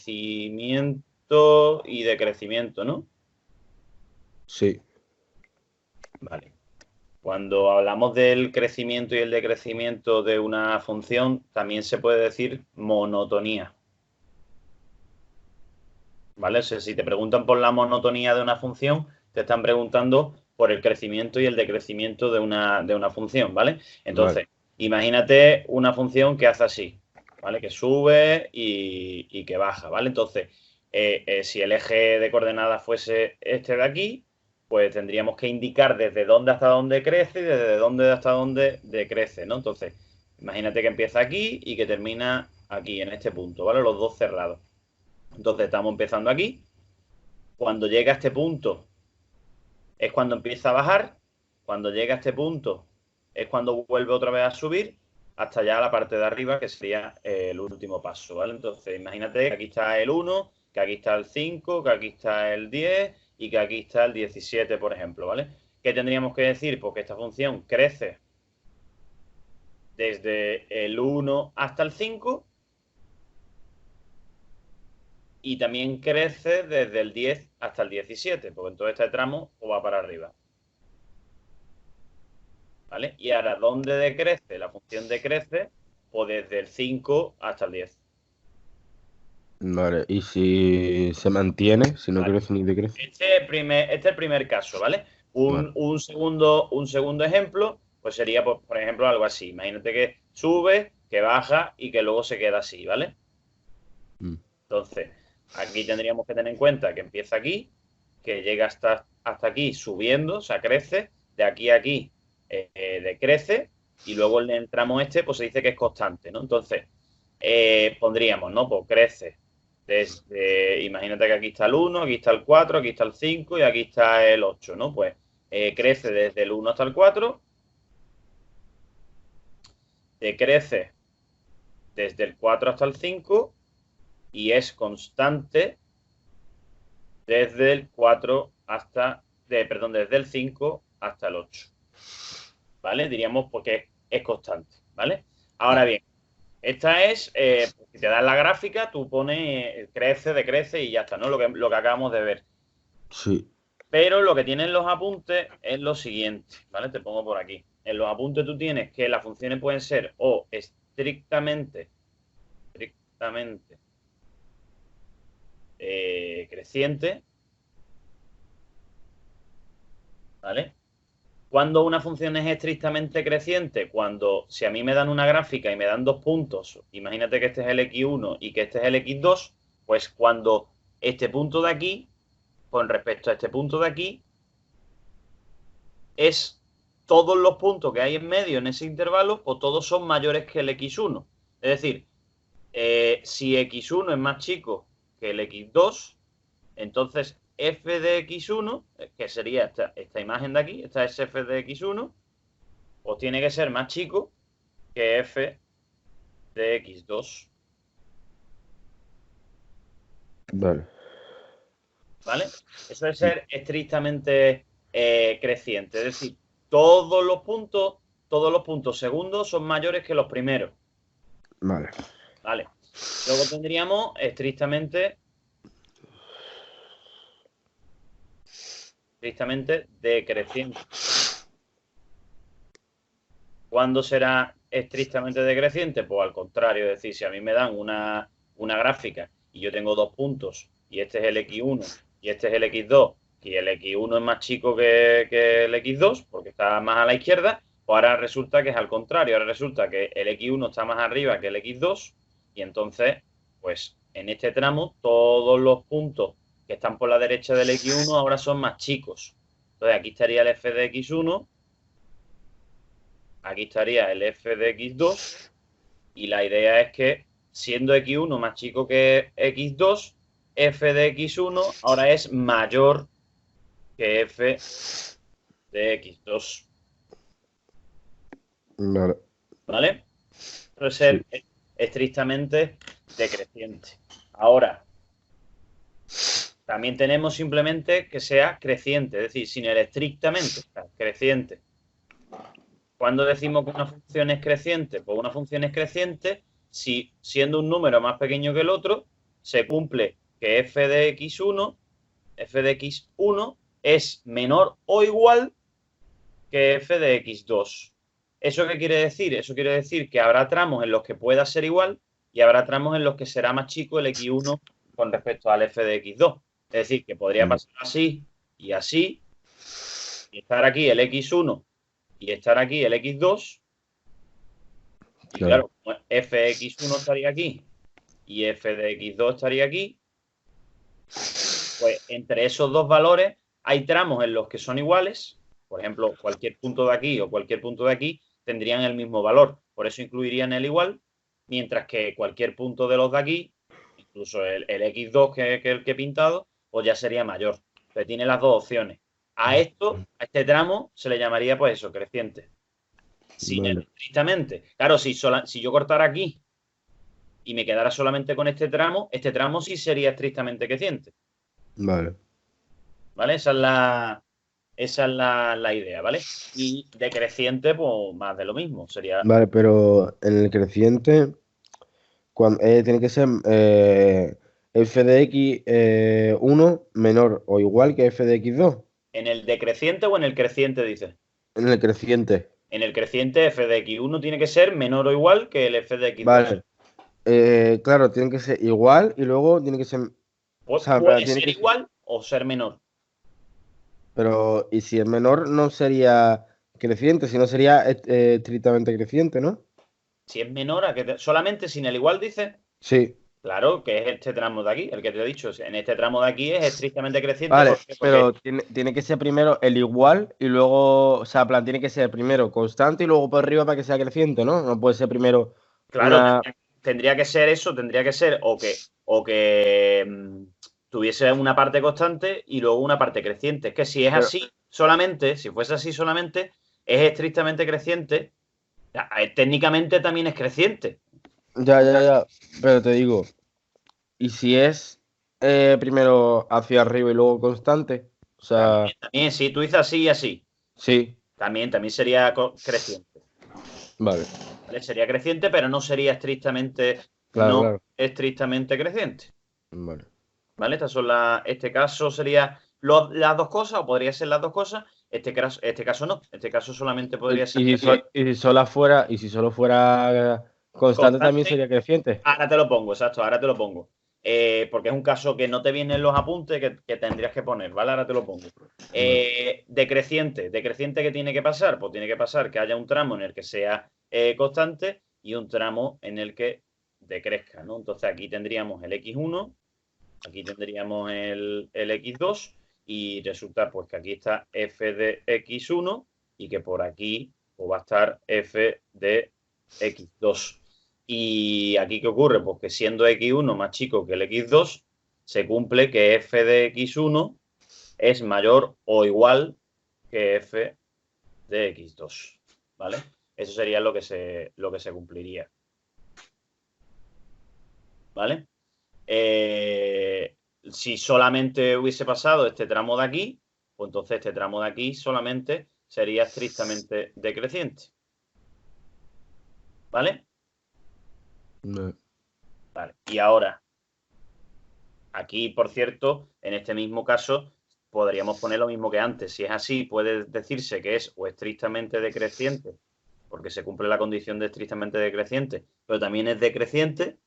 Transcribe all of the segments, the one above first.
crecimiento y decrecimiento, ¿no? Sí. Vale. Cuando hablamos del crecimiento y el decrecimiento de una función, también se puede decir monotonía. ¿Vale? O sea, si te preguntan por la monotonía de una función, te están preguntando por el crecimiento y el decrecimiento de una función, ¿vale? Entonces, Vale. imagínate una función que hace así, ¿vale? Que sube y que baja, ¿vale? Entonces, si el eje de coordenadas fuese este de aquí, pues tendríamos que indicar desde dónde hasta dónde crece y desde dónde hasta dónde decrece, ¿no? Entonces, imagínate que empieza aquí y que termina aquí, en este punto, ¿vale? Los dos cerrados. Entonces, estamos empezando aquí. Cuando llega a este punto es cuando empieza a bajar. Cuando llega a este punto es cuando vuelve otra vez a subir hasta ya la parte de arriba, que sería el último paso, ¿vale? Entonces, imagínate que aquí está el 1, que aquí está el 5, que aquí está el 10 y que aquí está el 17, por ejemplo, ¿vale? ¿Qué tendríamos que decir? Pues que esta función crece desde el 1 hasta el 5 y también crece desde el 10 hasta el 17, porque entonces este tramo o va para arriba. ¿Vale? Y ahora, ¿dónde decrece? La función decrece o desde el 5 hasta el 10. Vale. ¿Y si se mantiene, si no ¿Vale? crece ni decrece? Este es el primer caso, ¿vale? Vale. Un segundo ejemplo, pues sería, por ejemplo, algo así. Imagínate que sube, que baja y que luego se queda así, ¿vale? Mm. Entonces, aquí tendríamos que tener en cuenta que empieza aquí, que llega hasta aquí subiendo, o sea, crece, de aquí a aquí decrece, y luego el tramo este, pues se dice que es constante, ¿no? Entonces, pondríamos, ¿no? Pues crece desde, imagínate que aquí está el 1, aquí está el 4, aquí está el 5 y aquí está el 8, ¿no? Pues crece desde el 1 hasta el 4, decrece desde el 4 hasta el 5 y es constante desde el 4 hasta, perdón, desde el 5 hasta el 8, ¿vale? Diríamos porque es constante, ¿vale? Ahora bien, esta es, si te das la gráfica, tú pones crece, decrece y ya está, ¿no? Lo que acabamos de ver. Sí. Pero lo que tienen los apuntes es lo siguiente, ¿vale? Te pongo por aquí. En los apuntes tú tienes que las funciones pueden ser o estrictamente creciente, ¿vale? Cuando una función es estrictamente creciente, cuando si a mí me dan una gráfica y me dan dos puntos, imagínate que este es el x1 y que este es el x2, pues cuando este punto de aquí, con respecto a este punto de aquí, es todos los puntos que hay en medio en ese intervalo, pues todos son mayores que el x1. Es decir, si x1 es más chico que el x2, entonces f de x1, que sería esta imagen de aquí, esta es f de x1, pues tiene que ser más chico que f de x2, Vale. ¿vale? Eso es Mm. ser estrictamente creciente, es decir, todos los puntos segundos son mayores que los primeros, Vale. ¿vale? Luego tendríamos estrictamente decreciente. ¿Cuándo será estrictamente decreciente? Pues al contrario, es decir, si a mí me dan una gráfica y yo tengo dos puntos y este es el X1 y este es el X2 y el X1 es más chico que el X2 porque está más a la izquierda, pues ahora resulta que es al contrario, ahora resulta que el X1 está más arriba que el X2 y entonces, pues en este tramo todos los puntos que están por la derecha del X1 ahora son más chicos. Entonces aquí estaría el f de X1. Aquí estaría el f de x2 y la idea es que siendo x1 más chico que x2, f de x1 ahora es mayor que f de x2. Vale. ¿Vale? Eso es Sí. ser estrictamente decreciente. Ahora, también tenemos simplemente que sea creciente, es decir, sin el estrictamente, o sea, creciente. ¿Cuándo decimos que una función es creciente? Pues una función es creciente si siendo un número más pequeño que el otro, se cumple que f de x1 es menor o igual que f de x2. ¿Eso qué quiere decir? Eso quiere decir que habrá tramos en los que pueda ser igual y habrá tramos en los que será más chico el x1 con respecto al f de x2. Es decir, que podría pasar así y así, y estar aquí el x1 y estar aquí el x2. Y claro, f de x1 estaría aquí y f de x2 estaría aquí. Pues entre esos dos valores hay tramos en los que son iguales. Por ejemplo, cualquier punto de aquí o cualquier punto de aquí tendrían el mismo valor. Por eso incluirían el igual, mientras que cualquier punto de los de aquí, incluso el x2 que el que he pintado, pues ya sería mayor. Entonces tiene las dos opciones. A este tramo, se le llamaría pues eso, creciente. Sin Vale. estrictamente. Claro, si yo cortara aquí y me quedara solamente con este tramo sí sería estrictamente creciente. Vale. ¿Vale? Esa es la idea, ¿vale? Y decreciente, pues más de lo mismo. Sería. Vale, pero en el creciente tiene que ser f de x 1 menor o igual que f de x2. ¿En el decreciente o en el creciente, dices? En el creciente. En el creciente, f de x1 tiene que ser menor o igual que el f de x2. Vale. Claro, tiene que ser igual y luego tiene que ser. O sea, Puede tiene ser que igual o ser menor. Pero, y si es menor, no sería creciente, sino sería estrictamente creciente, ¿no? Si es menor, solamente sin el igual, dices. Sí. Claro, que es este tramo de aquí, el que te he dicho. En este tramo de aquí es estrictamente creciente. Vale, ¿Por qué? Porque pero tiene que ser primero el igual y luego, o sea, plan, tiene que ser primero constante y luego por arriba para que sea creciente, ¿no? No puede ser primero claro, una. tendría que ser eso, tendría que ser o que tuviese una parte constante y luego una parte creciente. Es que si es Pero, así solamente, si fuese así solamente, es estrictamente creciente. Técnicamente también es creciente. ya, pero te digo, ¿y si es primero hacia arriba y luego constante? O sea, También, si tú dices así y así, sí, también sería creciente. vale, ¿Vale? Sería creciente, pero no sería estrictamente, claro, no claro, estrictamente creciente. vale. ¿Vale? Este caso sería las dos cosas, o podría ser las dos cosas. Este caso no. Este caso solamente podría ser Y si solo fuera constante también constante. sería creciente. Ahora te lo pongo, exacto, ahora te lo pongo. Porque es un caso que no te vienen los apuntes que tendrías que poner, ¿vale? Ahora te lo pongo. Vale. Decreciente. ¿Decreciente qué tiene que pasar? Pues tiene que pasar que haya un tramo en el que sea constante y un tramo en el que decrezca, ¿no? Entonces aquí tendríamos el x1. Aquí tendríamos el x2 y resulta pues que aquí está f de x1 y que por aquí pues, va a estar f de x2. ¿Y aquí qué ocurre? Pues que siendo x1 más chico que el x2, se cumple que f de x1 es mayor o igual que f de x2. ¿Vale? Eso sería lo que se cumpliría. ¿Vale? Si solamente hubiese pasado este tramo de aquí, pues entonces este tramo de aquí solamente sería estrictamente decreciente. ¿Vale? No. Vale. Y ahora, aquí, por cierto, en este mismo caso, podríamos poner lo mismo que antes. Si es así, puede decirse que es o estrictamente decreciente, porque se cumple la condición de estrictamente decreciente, pero también es decreciente.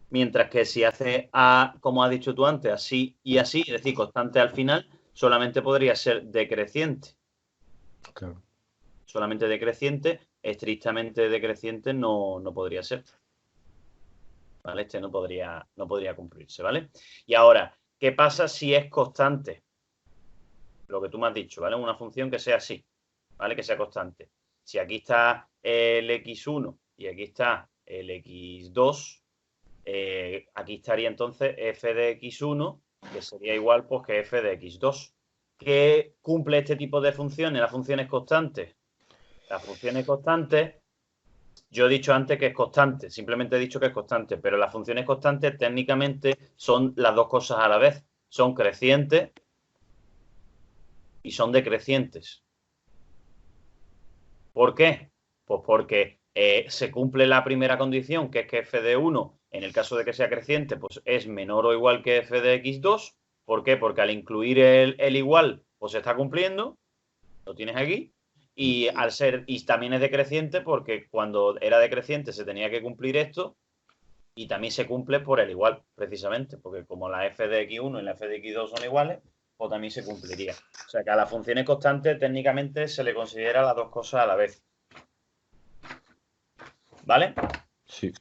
Mientras que si hace como has dicho tú antes, así y así, es decir, constante al final, solamente podría ser decreciente. Claro. Solamente decreciente, estrictamente decreciente no podría ser. ¿Vale? Este no podría cumplirse, ¿vale? Y ahora, ¿qué pasa si es constante? Lo que tú me has dicho, ¿vale? Una función que sea así, ¿vale? Que sea constante. Si aquí está el x1 y aquí está el x2, aquí estaría entonces f de x1, que sería igual pues que f de x2. ¿Qué cumple este tipo de funciones? Las funciones constantes. Las funciones constantes, yo he dicho antes que es constante, simplemente he dicho que es constante, pero las funciones constantes técnicamente son las dos cosas a la vez. Son crecientes y son decrecientes. ¿Por qué? Pues porque se cumple la primera condición, que es que f de 1 En el caso de que sea creciente, pues es menor o igual que f de x2. ¿Por qué? Porque al incluir el igual, pues se está cumpliendo. Lo tienes aquí. Y también es decreciente porque cuando era decreciente se tenía que cumplir esto. Y también se cumple por el igual, precisamente, porque como la f de x1 y la f de x2 son iguales, pues también se cumpliría. O sea que a las funciones constantes técnicamente se le considera las dos cosas a la vez. ¿Vale? Sí.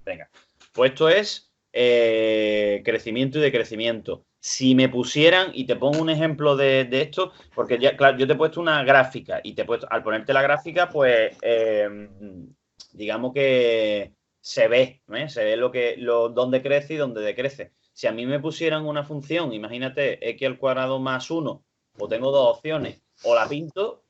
Venga. Pues esto es crecimiento y decrecimiento. Si me pusieran, y te pongo un ejemplo de esto, porque ya, claro, yo te he puesto una gráfica y te he puesto, al ponerte la gráfica, pues digamos que se ve, ¿eh? Se ve dónde crece y dónde decrece. Si a mí me pusieran una función, imagínate x al cuadrado más 1, pues tengo dos opciones. O la pinto,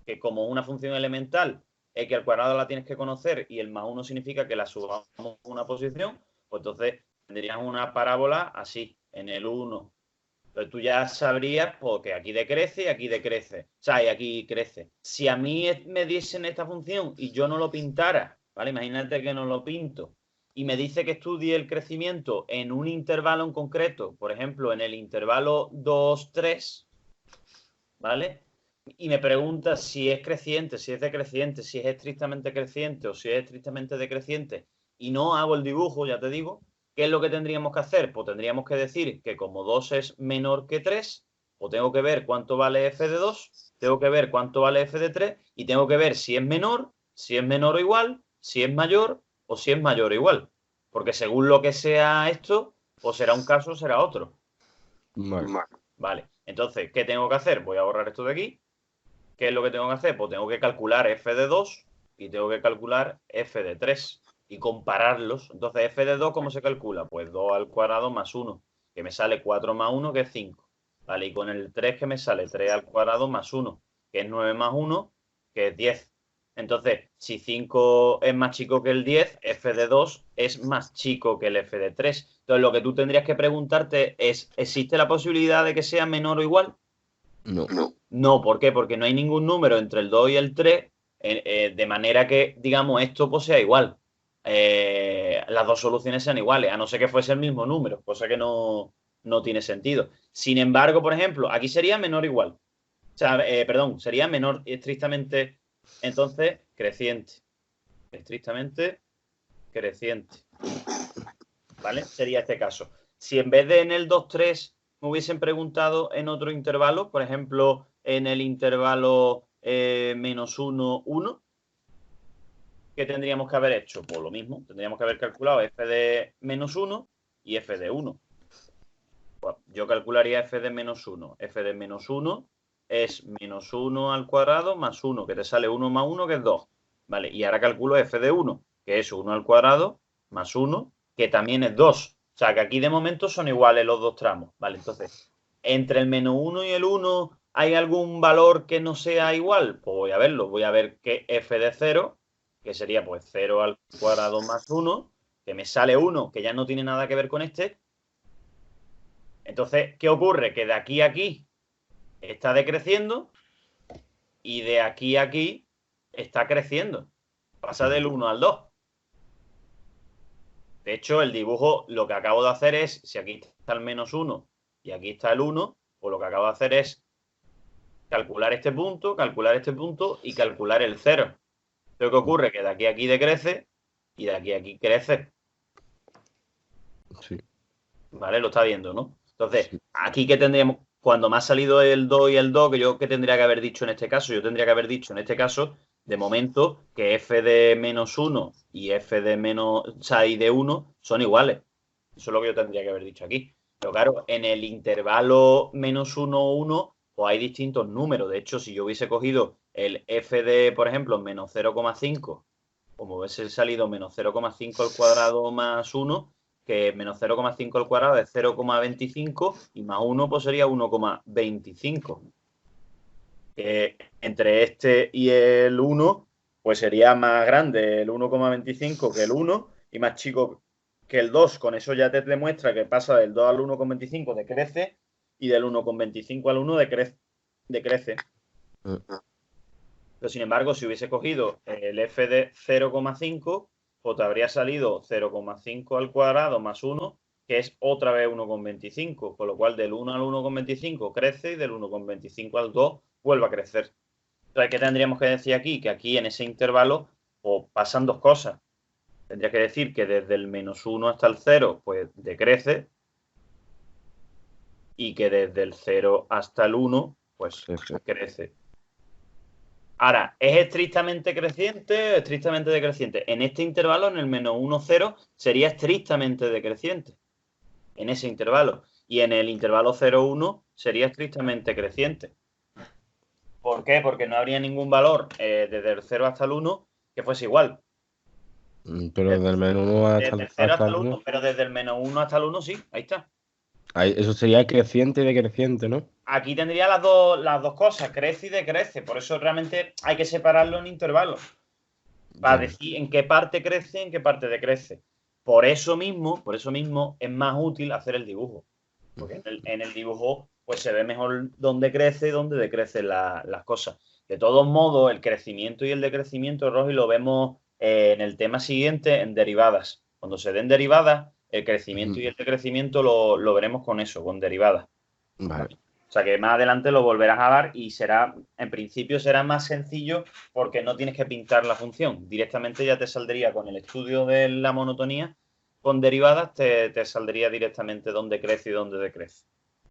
que como una función elemental, x al cuadrado la tienes que conocer y el más 1 significa que la subamos una posición, pues entonces tendrías una parábola así, en el 1. Entonces tú ya sabrías porque aquí decrece y aquí decrece. O sea, y aquí crece. Si a mí me diesen esta función y yo no lo pintara, ¿vale? Imagínate que no lo pinto y me dice que estudie el crecimiento en un intervalo en concreto, por ejemplo, en el intervalo 2, 3, ¿vale? Y me pregunta si es creciente, si es decreciente, si es estrictamente creciente o si es estrictamente decreciente y no hago el dibujo, ya te digo, ¿qué es lo que tendríamos que hacer? Pues tendríamos que decir que como 2 es menor que 3, o tengo que ver cuánto vale f de 2, tengo que ver cuánto vale f de 3 y tengo que ver si es menor o igual, si es mayor o si es mayor o igual. Porque según lo que sea esto, o será un caso o será otro. Vale. Vale, entonces, ¿qué tengo que hacer? Voy a borrar esto de aquí. ¿Qué es lo que tengo que hacer? Pues tengo que calcular f de 2 y tengo que calcular f de 3 y compararlos. Entonces, f de 2, ¿cómo se calcula? Pues 2 al cuadrado más 1, que me sale 4 más 1, que es 5. ¿Vale? Y con el 3 que me sale 3 al cuadrado más 1, que es 9 más 1, que es 10. Entonces, si 5 es más chico que el 10, f de 2 es más chico que el f de 3. Entonces, lo que tú tendrías que preguntarte es, ¿existe la posibilidad de que sea menor o igual? No. No, ¿por qué? Porque no hay ningún número entre el 2 y el 3, de manera que, digamos, esto pues sea igual. Las dos soluciones sean iguales, a no ser que fuese el mismo número, cosa que no tiene sentido. Sin embargo, por ejemplo, aquí sería menor o igual. O sea, perdón, sería menor estrictamente, entonces, creciente. Estrictamente creciente. ¿Vale? Sería este caso. Si en vez de en el 2, 3 me hubiesen preguntado en otro intervalo, por ejemplo, en el intervalo menos 1, 1, ¿qué tendríamos que haber hecho? Pues lo mismo, tendríamos que haber calculado f de menos 1 y f de 1. Pues yo calcularía f de menos 1. F de menos 1 es menos 1 al cuadrado más 1, que te sale 1 más 1, que es 2. ¿Vale? Y ahora calculo f de 1, que es 1 al cuadrado más 1, que también es 2. O sea, que aquí de momento son iguales los dos tramos. ¿Vale? Entonces, entre el menos 1 y el 1, ¿hay algún valor que no sea igual? Pues voy a verlo. Voy a ver que f de 0, que sería pues 0 al cuadrado más 1, que me sale 1, que ya no tiene nada que ver con este. Entonces, ¿qué ocurre? Que de aquí a aquí está decreciendo y de aquí a aquí está creciendo. Pasa del 1 al 2. De hecho, el dibujo, lo que acabo de hacer es, si aquí está el menos 1 y aquí está el 1, pues lo que acabo de hacer es calcular este punto y calcular el 0. Lo que ocurre que de aquí a aquí decrece y de aquí a aquí crece. Sí. ¿Vale? Lo está viendo, ¿no? Entonces, Sí. aquí que tendríamos, cuando me ha salido el 2 y el 2, que yo qué tendría que haber dicho en este caso, yo tendría que haber dicho en este caso, de momento, que f de menos 1 y f de menos, o sea, y de 1 son iguales. Eso es lo que yo tendría que haber dicho aquí. Pero claro, en el intervalo menos 1 o 1, pues hay distintos números. De hecho, si yo hubiese cogido el f de, por ejemplo, menos 0,5, como hubiese salido menos 0,5 al cuadrado más 1, que menos 0,5 al cuadrado es 0,25 y más 1 pues sería 1,25. Entre este y el 1 pues sería más grande el 1,25 que el 1 y más chico que el 2. Con eso ya te demuestra que pasa del 2 al 1,25 decrece y del 1,25 al 1 decrece. Pero sin embargo, si hubiese cogido el f de 0,5, pues te habría salido 0,5 al cuadrado más 1, que es otra vez 1,25, con lo cual del 1 al 1,25 crece y del 1,25 al 2 vuelve a crecer. Entonces, ¿qué tendríamos que decir aquí? Que aquí en ese intervalo pues, pasan dos cosas. Tendría que decir que desde el -1 hasta el 0 pues decrece y que desde el 0 hasta el 1 pues crece. Ahora, ¿es estrictamente creciente o estrictamente decreciente? En este intervalo, en el -1, 0, sería estrictamente decreciente. En ese intervalo. Y en el intervalo 0, 1 sería estrictamente creciente. ¿Por qué? Porque no habría ningún valor desde el 0 hasta el 1 que fuese igual. Pero desde el -1 Desde el 0 hasta el 1, pero desde el -1 hasta el 1 sí, ahí está. Eso sería creciente y decreciente, ¿no? Aquí tendría las dos cosas, crece y decrece. Por eso realmente hay que separarlo en intervalos. Para decir en qué parte crece y en qué parte decrece. Por eso mismo es más útil hacer el dibujo. Porque en el dibujo pues se ve mejor dónde crece y dónde decrecen las cosas. De todos modos, el crecimiento y el decrecimiento, Rogi, lo vemos en el tema siguiente, en derivadas. Cuando se den derivadas, el crecimiento y el decrecimiento lo veremos con eso, con derivadas. Vale. O sea que más adelante lo volverás a dar y será, en principio será más sencillo porque no tienes que pintar la función. Directamente ya te saldría con el estudio de la monotonía, con derivadas te saldría directamente dónde crece y dónde decrece.